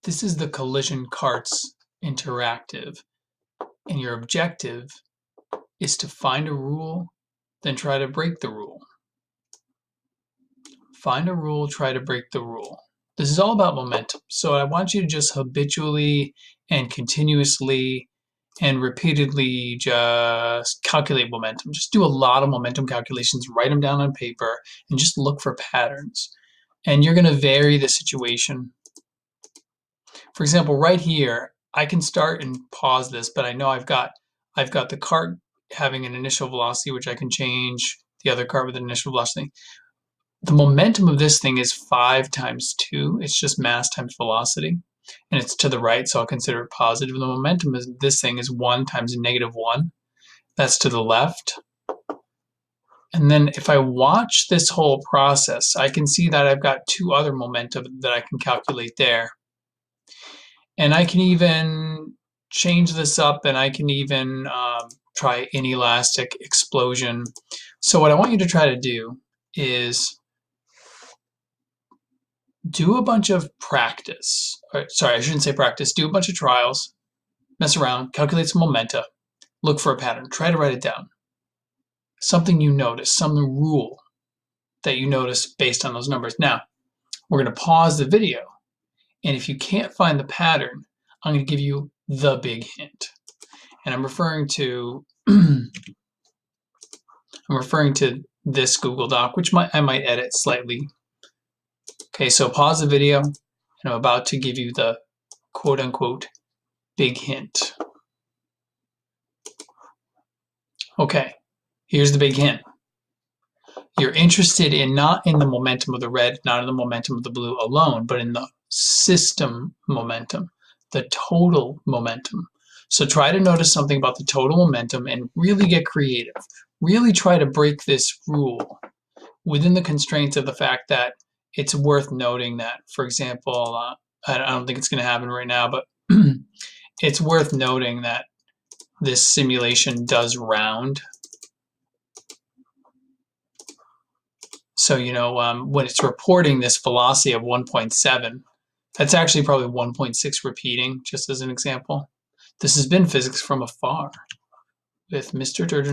This is the Collision Karts Interactive, and your objective is to find a rule, then try to break the rule. Find a rule, try to break the rule. This is all about momentum. So I want you to just habitually and continuously and repeatedly just calculate momentum. Just do a lot of momentum calculations, write them down on paper, and just look for patterns. And you're going to vary the situation. For example, right here, I can start and pause this, but I know I've got the cart having an initial velocity, which I can change the other cart with an initial velocity. The momentum of this thing is 5 times 2. It's just mass times velocity. And it's to the right, so I'll consider it positive. The momentum is this thing is 1 times -1. That's to the left. And then if I watch this whole process, I can see that I've got 2 other momentum that I can calculate there. And I can even change this up, and I can even try inelastic explosion. So what I want you to try to do is do a bunch of practice. Sorry, I shouldn't say practice. Do a bunch of trials, mess around, calculate some momenta, look for a pattern, try to write it down. Something you notice, some rule that you notice based on those numbers. Now, we're going to pause the video, and if you can't find the pattern, I'm going to give you the big hint. And I'm referring to this Google Doc, which I might edit slightly. Okay, so pause the video, and I'm about to give you the quote-unquote big hint. Okay, here's the big hint. You're interested in not in the momentum of the red, not in the momentum of the blue alone, but in the system momentum, the total momentum. So try to notice something about the total momentum and really get creative. Really try to break this rule within the constraints of the fact that it's worth noting that, for example, I don't think it's going to happen right now, but it's worth noting that this simulation does round. So, when it's reporting this velocity of 1.7, that's actually probably 1.6 repeating, just as an example. This has been Physics from Afar with Mr. Turgeon.